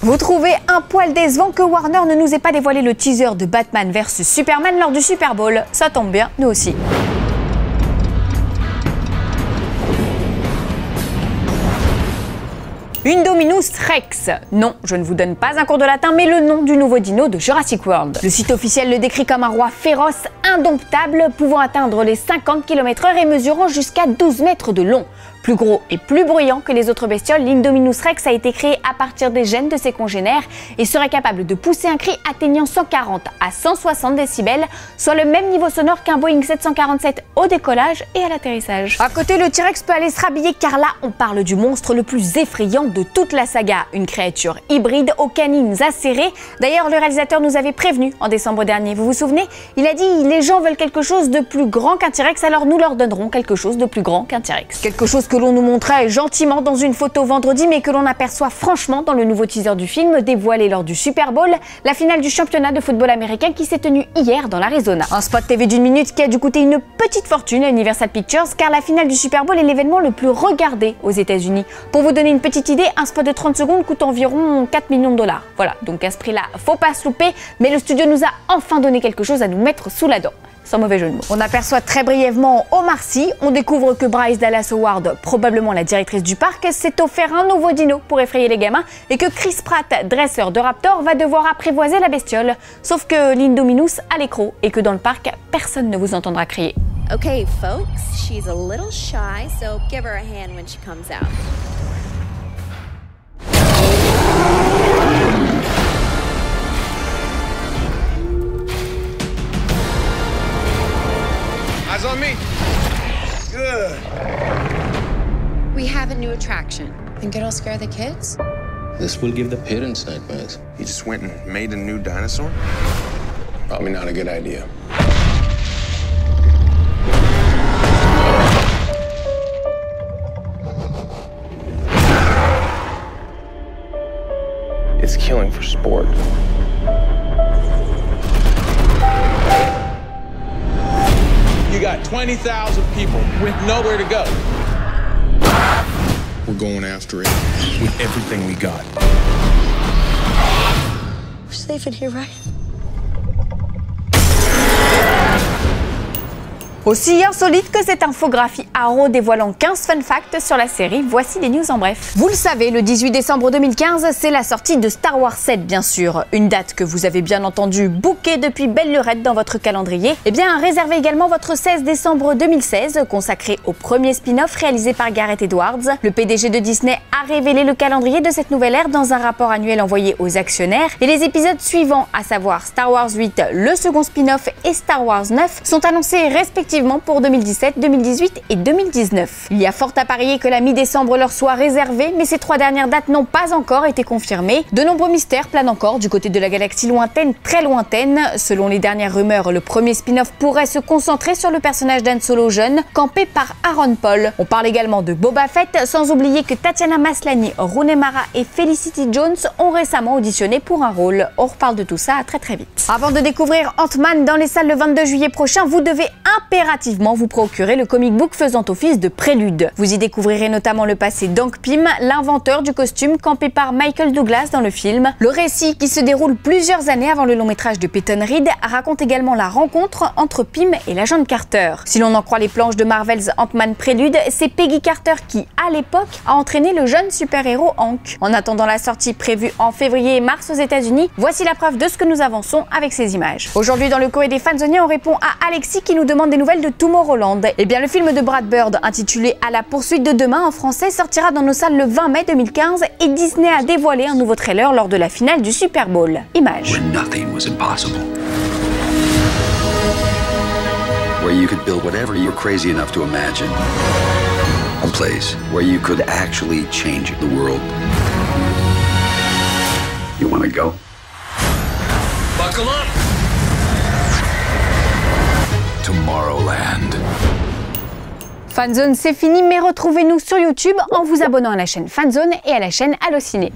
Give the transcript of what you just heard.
Vous trouvez un poil décevant que Warner ne nous ait pas dévoilé le teaser de Batman vs Superman lors du Super Bowl? Ça tombe bien, nous aussi. Indominus Rex. Non, je ne vous donne pas un cours de latin, mais le nom du nouveau dino de Jurassic World. Le site officiel le décrit comme un roi féroce, indomptable, pouvant atteindre les 50 km/h et mesurant jusqu'à 12 mètres de long. Plus gros et plus bruyant que les autres bestioles, l'Indominus Rex a été créé à partir des gènes de ses congénères et serait capable de pousser un cri atteignant 140 à 160 décibels, soit le même niveau sonore qu'un Boeing 747 au décollage et à l'atterrissage. À côté, le T-Rex peut aller se rhabiller car là, on parle du monstre le plus effrayant de toute la saga, une créature hybride aux canines acérées. D'ailleurs, le réalisateur nous avait prévenu en décembre dernier, vous vous souvenez? Il a dit « Les gens veulent quelque chose de plus grand qu'un T-Rex, alors nous leur donnerons quelque chose de plus grand qu'un T-Rex. » Quelque chose que l'on nous montrait gentiment dans une photo vendredi, mais que l'on aperçoit franchement dans le nouveau teaser du film dévoilé lors du Super Bowl, la finale du championnat de football américain qui s'est tenue hier dans l'Arizona. Un spot TV d'1 minute qui a dû coûter une petite fortune à Universal Pictures, car la finale du Super Bowl est l'événement le plus regardé aux États-Unis. Pour vous donner une petite idée, un spot de 30 secondes coûte environ 4 millions de dollars. Voilà, donc à ce prix-là, faut pas se louper, mais le studio nous a enfin donné quelque chose à nous mettre sous la dent. Sans mauvais jeu de mots. On aperçoit très brièvement Omar Sy, on découvre que Bryce Dallas Howard, probablement la directrice du parc, s'est offert un nouveau dino pour effrayer les gamins et que Chris Pratt, dresseur de Raptor, va devoir apprivoiser la bestiole. Sauf que l'Indominus a l'écrou et que dans le parc, personne ne vous entendra crier. Okay, folks, she's a little shy, so give her a hand when she comes out. Eyes on me. Good. We have a new attraction. Think it'll scare the kids? This will give the parents nightmares. You just went and made a new dinosaur? Probably not a good idea. It's killing for sport. You got 20,000 people with nowhere to go. We're going after it with everything we got. We're safe in here, right? Aussi insolite que cette infographie Arrow dévoilant 15 fun facts sur la série, voici des news en bref. Vous le savez, le 18 décembre 2015, c'est la sortie de Star Wars 7 bien sûr. Une date que vous avez bien entendu bookée depuis belle lurette dans votre calendrier. Eh bien, réservez également votre 16 décembre 2016, consacré au premier spin-off réalisé par Gareth Edwards. Le PDG de Disney a révélé le calendrier de cette nouvelle ère dans un rapport annuel envoyé aux actionnaires. Et les épisodes suivants, à savoir Star Wars 8, le second spin-off et Star Wars 9, sont annoncés respectivement pour 2017, 2018 et 2019. Il y a fort à parier que la mi-décembre leur soit réservée, mais ces trois dernières dates n'ont pas encore été confirmées. De nombreux mystères planent encore du côté de la galaxie lointaine, très lointaine. Selon les dernières rumeurs, le premier spin-off pourrait se concentrer sur le personnage d'Han Solo jeune, campé par Aaron Paul. On parle également de Boba Fett, sans oublier que Tatiana Maslany, Rooney Mara et Felicity Jones ont récemment auditionné pour un rôle. On reparle de tout ça très très vite. Avant de découvrir Ant-Man dans les salles le 22 juillet prochain, vous devez impérativement vous procurer le comic book faisant office de prélude. Vous y découvrirez notamment le passé d'Hank Pym, l'inventeur du costume campé par Michael Douglas dans le film. Le récit, qui se déroule plusieurs années avant le long métrage de Peyton Reed, raconte également la rencontre entre Pym et l'agent Carter. Si l'on en croit les planches de Marvel's Ant-Man Prélude, c'est Peggy Carter qui, à l'époque, a entraîné le jeune super-héros Hank. En attendant la sortie prévue en février et mars aux États-Unis, voici la preuve de ce que nous avançons avec ces images. Aujourd'hui, dans le courrier des Fanzoniens, on répond à Alexis qui nous demande des nouvelles de Tomorrowland. Eh bien, le film de Brad Bird, intitulé À la poursuite de demain en français, sortira dans nos salles le 20 mai 2015 et Disney a dévoilé un nouveau trailer lors de la finale du Super Bowl. Image. Where nothing was impossible. Where you could build whatever you're crazy enough to imagine. A place where you could actually change the world. You want to go? Buckle up! Tomorrowland. Fanzone, c'est fini, mais retrouvez-nous sur YouTube en vous abonnant à la chaîne Fanzone et à la chaîne Allociné.